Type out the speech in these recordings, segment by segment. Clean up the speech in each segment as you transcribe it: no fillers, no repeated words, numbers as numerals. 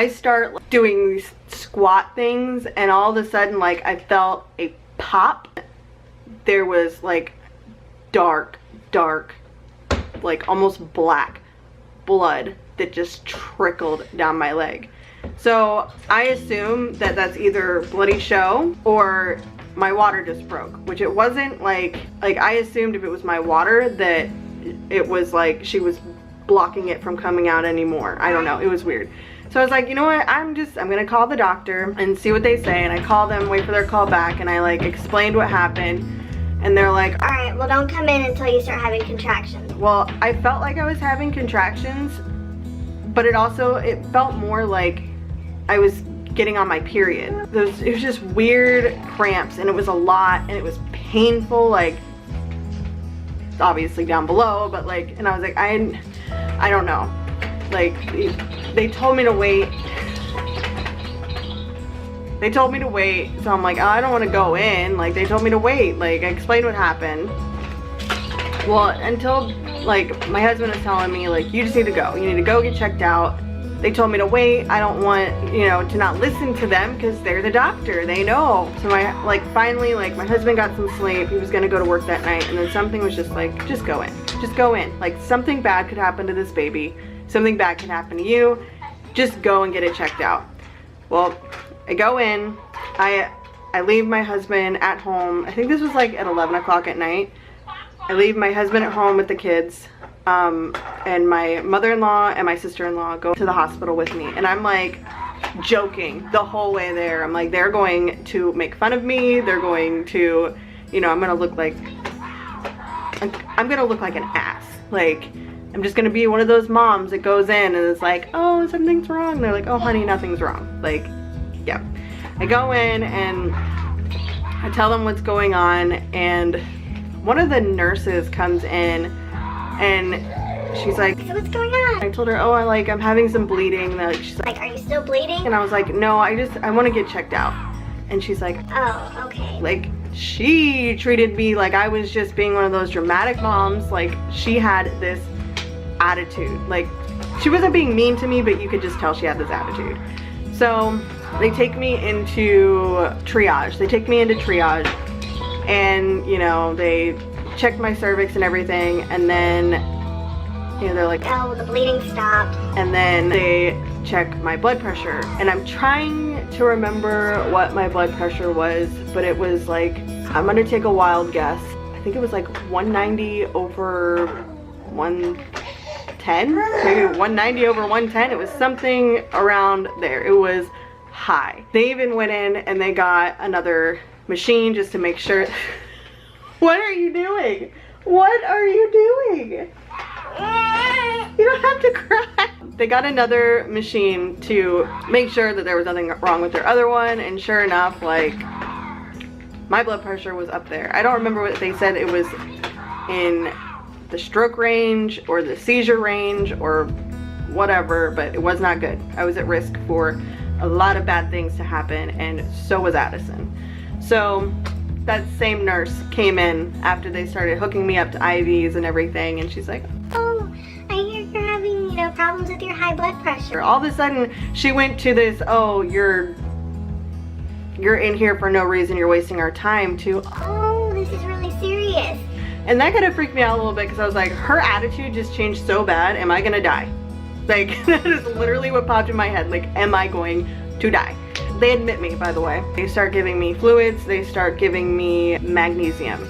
I start doing these squat things, and all of a sudden, like, I felt a pop. There was like dark, like almost black blood that just trickled down my leg. So I assume that that's either bloody show or my water just broke, which it wasn't. Like I assumed if it was my water that it was like she was blocking it from coming out anymore. I don't know, it was weird. So I was like, you know what, I'm gonna call the doctor and see what they say. And I called them, wait for their call back, and I like explained what happened, and they're like, all right, well, don't come in until you start having contractions. Well, I felt like I was having contractions, but it felt more like I was getting on my period. It was just weird cramps, and it was a lot, and it was painful, like obviously down below, but like, and I was like, I don't know, like they told me to wait. They told me to wait, so I'm like, oh, I don't want to go in. Like, they told me to wait. Like, I explained what happened. Well, until, like, my husband is telling me, like, you just need to go. You need to go get checked out. They told me to wait. I don't want, you know, to not listen to them because they're the doctor. They know. So, finally, like, my husband got some sleep. He was going to go to work that night. And then something was just like, just go in. Just go in. Like, something bad could happen to this baby. Something bad can happen to you. Just go and get it checked out. Well, I go in, I leave my husband at home. I think this was like at 11 o'clock at night. I leave my husband at home with the kids, and my mother-in-law and my sister-in-law go to the hospital with me. And I'm like joking the whole way there. I'm like, they're going to make fun of me. They're going to, you know, I'm gonna look like an ass. Like, I'm just gonna be one of those moms that goes in and is like, oh, something's wrong. And they're like, oh honey, nothing's wrong. Like, yeah. I go in and I tell them what's going on, and one of the nurses comes in and she's like, so what's going on? I told her, oh, I'm having some bleeding. She's like, are you still bleeding? And I was like, no, I want to get checked out. And she's like, oh, okay. Like, she treated me like I was just being one of those dramatic moms. Like, she had this attitude. Like, she wasn't being mean to me, but you could just tell she had this attitude. So they take me into triage. And, you know, they check my cervix and everything, and then, you know, they're like, oh, the bleeding stopped. And then they check my blood pressure, and I'm trying to remember what my blood pressure was, but it was like, I'm gonna take a wild guess. I think it was like 190 over 110, maybe 190 over 110. It was something around there. It was high. They even went in and they got another machine just to make sure. What are you doing? What are you doing? You don't have to cry. They got another machine to make sure that there was nothing wrong with their other one, and sure enough, like, my blood pressure was up there. I don't remember what they said. It was in the stroke range or the seizure range or whatever, but it was not good. I was at risk for a lot of bad things to happen, and so was Addison. So that same nurse came in after they started hooking me up to IVs and everything, and she's like, oh, I hear you're having, you know, problems with your high blood pressure. All of a sudden she went to this, oh, you're in here for no reason, you're wasting our time, to, oh, this is really serious. And that kind of freaked me out a little bit, because I was like, her attitude just changed so bad. Am I gonna die? Like, that is literally what popped in my head. Like, am I going to die? They admit me, by the way. They start giving me fluids. They start giving me magnesium.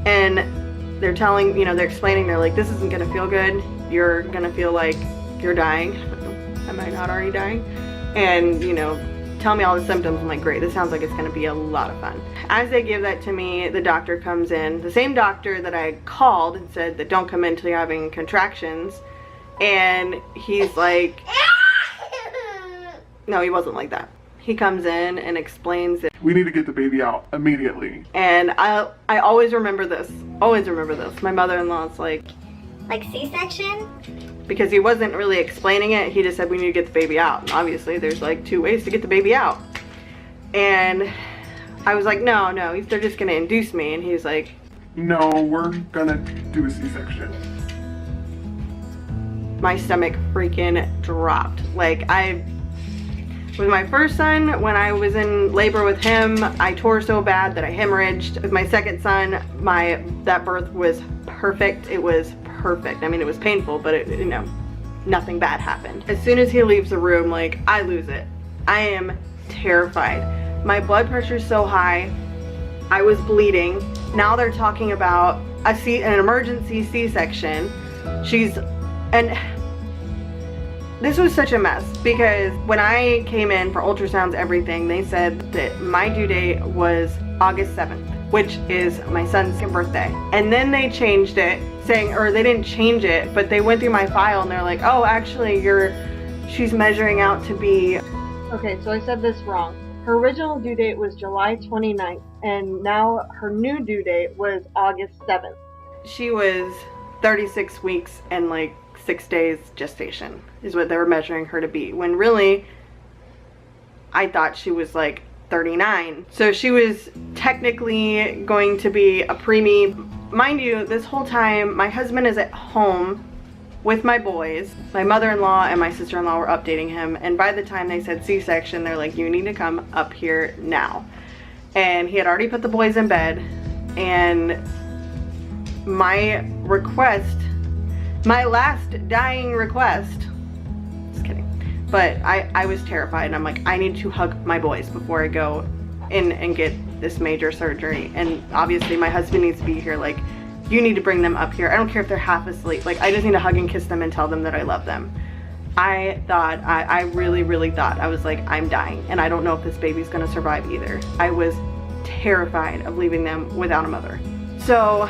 And they're telling, you know, they're explaining, they're like, this isn't gonna feel good. You're gonna feel like you're dying. Am I not already dying? And, you know, tell me all the symptoms. I'm like, great, this sounds like it's gonna be a lot of fun. As they give that to me, the doctor comes in, the same doctor that I called and said that don't come in until you're having contractions. And he's like, no, he wasn't like that. He comes in and explains that we need to get the baby out immediately. And I always remember this. Always remember this. My mother-in-law's like C-section? Because he wasn't really explaining it. He just said we need to get the baby out. And obviously there's like 2 ways to get the baby out. And I was like, no, they're just gonna induce me. And he's like, no, we're gonna do a C-section. My stomach freaking dropped. Like, With my first son, when I was in labor with him, I tore so bad that I hemorrhaged. With my second son, that birth was perfect. It was perfect. I mean, it was painful, but it, you know, nothing bad happened. As soon as he leaves the room, like, I lose it. I am terrified. My blood pressure is so high. I was bleeding. Now they're talking about an emergency C-section. And this was such a mess because when I came in for ultrasounds, everything, they said that my due date was August 7th, which is my son's birthday. And then they changed it, or they didn't change it, but they went through my file and they're like, oh, actually she's measuring out to be. Okay, so I said this wrong. Her original due date was July 29th, and now her new due date was August 7th. She was 36 weeks and like 6 days gestation is what they were measuring her to be, when really I thought she was like 39. So she was technically going to be a preemie. Mind you, this whole time my husband is at home with my boys. My mother-in-law and my sister-in-law were updating him, and by the time they said C-section, they're like, you need to come up here now. And he had already put the boys in bed, and my request, my last dying request, just kidding, but I was terrified, and I'm like, I need to hug my boys before I go in and get this major surgery. And obviously my husband needs to be here. Like, you need to bring them up here. I don't care if they're half asleep. Like, I just need to hug and kiss them and tell them that I love them. I thought, I really, really thought, I was like, I'm dying, and I don't know if this baby's gonna survive either. I was terrified of leaving them without a mother. So,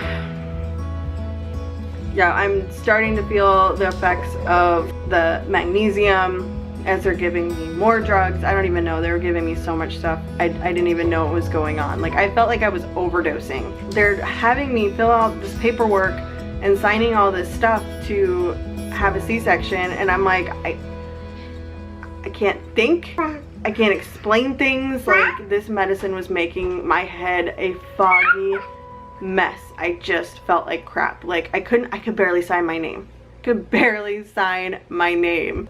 yeah, I'm starting to feel the effects of the magnesium as they're giving me more drugs. I don't even know, they were giving me so much stuff. I didn't even know what was going on. Like, I felt like I was overdosing. They're having me fill out this paperwork and signing all this stuff to have a C-section, and I'm like, I can't think. I can't explain things. Like, this medicine was making my head a foggy mess. I just felt like crap. Like, I could barely sign my name. Could barely sign my name.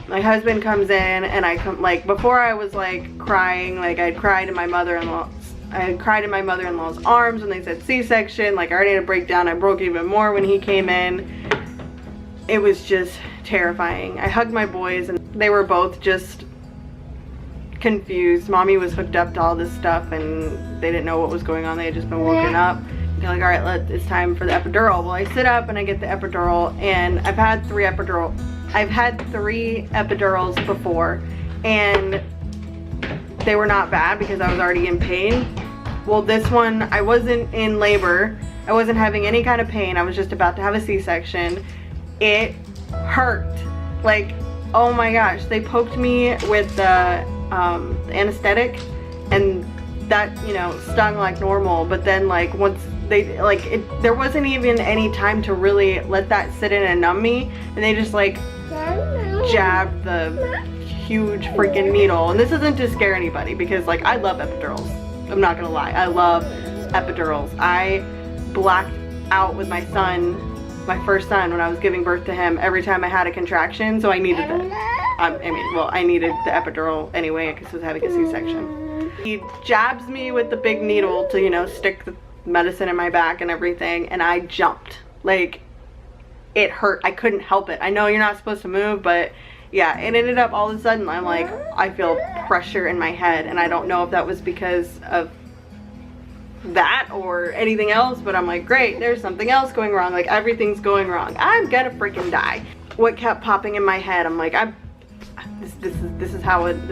My husband comes in, and like, before I was like crying, like I'd cried in my mother-in-law's arms when they said C-section. Like, I already had a breakdown. I broke even more when he came in. It was just terrifying. I hugged my boys, and they were both just confused. Mommy was hooked up to all this stuff, and they didn't know what was going on. They had just been woken up. They're like, all right, it's time for the epidural. Well, I sit up and I get the epidural, and I've had three epidurals before, and they were not bad because I was already in pain. Well, this one, I wasn't in labor. I wasn't having any kind of pain. I was just about to have a C-section. It hurt. Like, oh my gosh. They poked me with the anesthetic, and that, you know, stung like normal. But then, like, once they, like, there wasn't even any time to really let that sit in and numb me, and they just like jabbed the huge freaking needle. And this isn't to scare anybody, because like, I love epidurals. I'm not gonna lie, I love epidurals. I blacked out with my son, my first son, when I was giving birth to him every time I had a contraction, so I needed I needed the epidural anyway because I was having a C-section. He jabs me with the big needle to, you know, stick the medicine in my back and everything, and I jumped. Like, it hurt. I couldn't help it. I know you're not supposed to move, but yeah, it ended up all of a sudden, I'm like, I feel pressure in my head, and I don't know if that was because of that or anything else, but I'm like, great, there's something else going wrong. Like, everything's going wrong. I'm gonna freaking die. What kept popping in my head, I'm like, this is how it ends.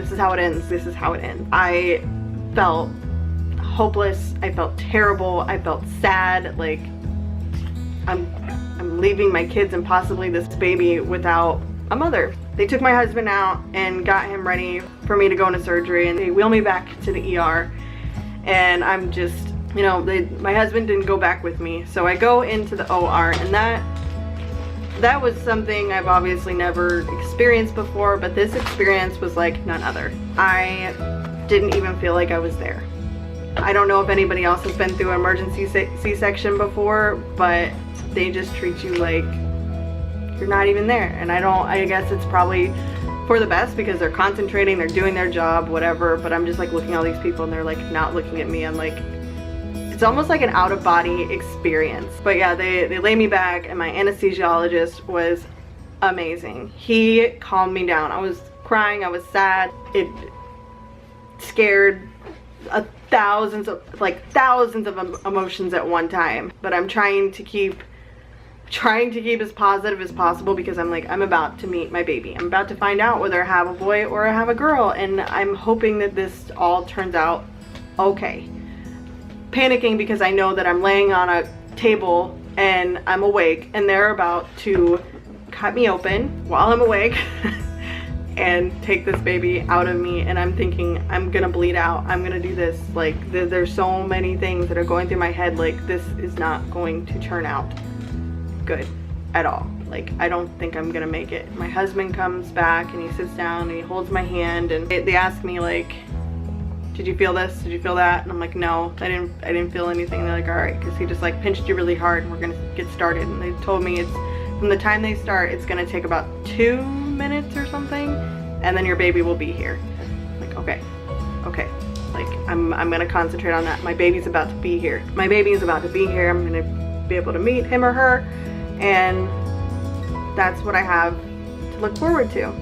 This is how it ends. I felt hopeless. I felt terrible. I felt sad. Like, I'm leaving my kids and possibly this baby without a mother. They took my husband out and got him ready for me to go into surgery, and they wheel me back to the ER, and I'm just, you know, my husband didn't go back with me, so I go into the OR, and that was something I've obviously never experienced before, but this experience was like none other. I didn't even feel like I was there. I don't know if anybody else has been through an emergency C-section before, but they just treat you like you're not even there. And I guess it's probably for the best because they're concentrating, they're doing their job, whatever, but I'm just like looking at all these people and they're like not looking at me. I'm like, it's almost like an out-of-body experience. But yeah, they lay me back and my anesthesiologist was amazing. He calmed me down. I was crying, I was sad, it scared thousands of emotions at one time, but I'm trying to keep as positive as possible because I'm like, I'm about to meet my baby. I'm about to find out whether I have a boy or I have a girl, and I'm hoping that this all turns out okay. Panicking because I know that I'm laying on a table and I'm awake and they're about to cut me open while I'm awake and take this baby out of me, and I'm thinking I'm gonna bleed out, I'm gonna do this, like there's so many things that are going through my head, like this is not going to turn out good at all. Like I don't think I'm gonna make it. My husband comes back and he sits down and he holds my hand and they ask me like, did you feel this? Did you feel that? And I'm like, no, I didn't feel anything. And they're like, all right, because he just like pinched you really hard and we're gonna get started. And they told me it's from the time they start, it's gonna take about 2 minutes or something, and then your baby will be here. I'm like, okay, like I'm gonna concentrate on that. My baby's about to be here. My baby is about to be here. I'm gonna be able to meet him or her, and that's what I have to look forward to.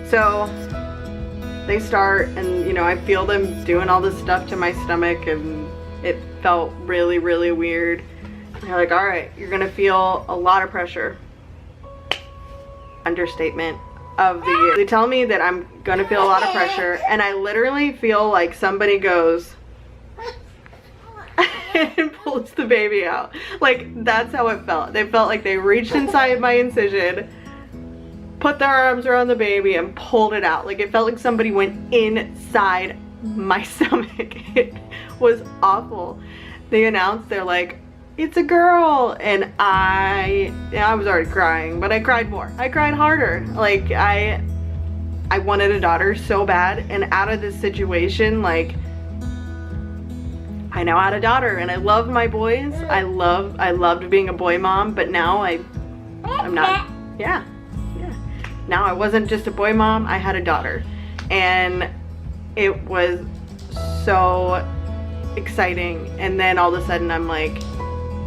So they start, and you know, I feel them doing all this stuff to my stomach, and it felt really, really weird. They're like, all right, you're gonna feel a lot of pressure. Understatement of the year. They tell me that I'm gonna feel a lot of pressure, and I literally feel like somebody goes and pulls the baby out. Like, that's how it felt. They felt like they reached inside my incision, put their arms around the baby, and pulled it out. Like, it felt like somebody went inside my stomach. It was awful. They announced, they're like, it's a girl, and I was already crying, but I cried more. I cried harder. Like, I wanted a daughter so bad, and out of this situation, like, I now had a daughter, and I love my boys. I loved being a boy mom, but now I'm not. Yeah. Now I wasn't just a boy mom, I had a daughter, and it was so exciting. And then all of a sudden I'm like,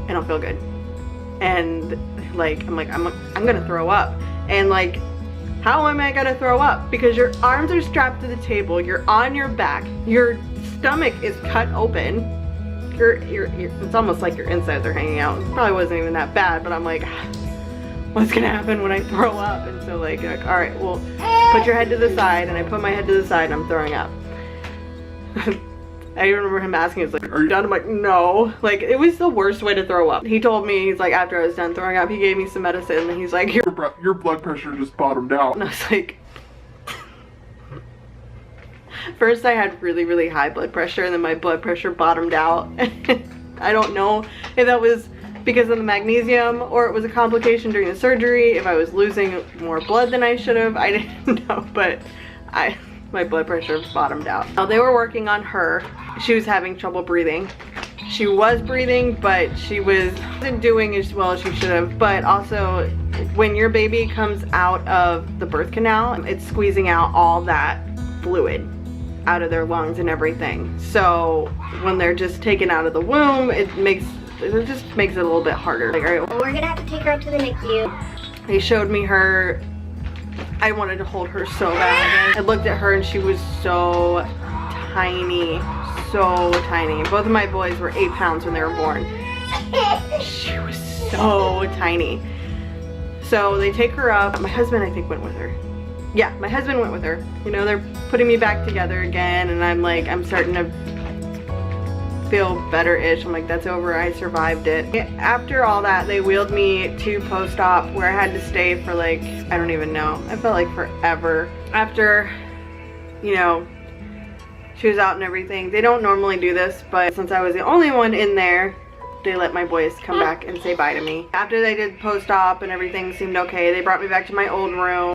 I don't feel good, and like I'm gonna throw up. And like, how am I gonna throw up? Because your arms are strapped to the table, you're on your back, your stomach is cut open, it's almost like your insides are hanging out. It probably wasn't even that bad, but I'm like, what's gonna happen when I throw up? And so like all right, well, put your head to the side, and I put my head to the side and I'm throwing up. I remember him asking, he's like, are you done? I'm like, no. Like, it was the worst way to throw up. He told me, he's like, after I was done throwing up, he gave me some medicine, and he's like, your blood pressure just bottomed out. and I was like, first I had really, really high blood pressure, and then my blood pressure bottomed out. I don't know if that was because of the magnesium or it was a complication during the surgery, if I was losing more blood than I should have. I didn't know, but my blood pressure bottomed out. Now, they were working on her. She was having trouble breathing. She was breathing, but she wasn't doing as well as she should have. But also, when your baby comes out of the birth canal, it's squeezing out all that fluid out of their lungs and everything. So when they're just taken out of the womb, it just makes it a little bit harder. Like, all right, Well, we're gonna have to take her up to the NICU. they showed me her. I wanted to hold her so bad. I looked at her and she was so tiny, so tiny. Both of my boys were 8 pounds when they were born. She was so tiny. So they take her up. My husband, I think, went with her. Yeah, my husband went with her. You know, they're putting me back together again, and I'm like, I'm starting to feel better-ish. I'm like, that's over, I survived it. After all that, they wheeled me to post-op, where I had to stay for like, I don't even know, I felt like forever. After, you know, she was out and everything. They don't normally do this, but since I was the only one in there, they let my boys come back and say bye to me. After they did post-op and everything seemed okay, they brought me back to my old room.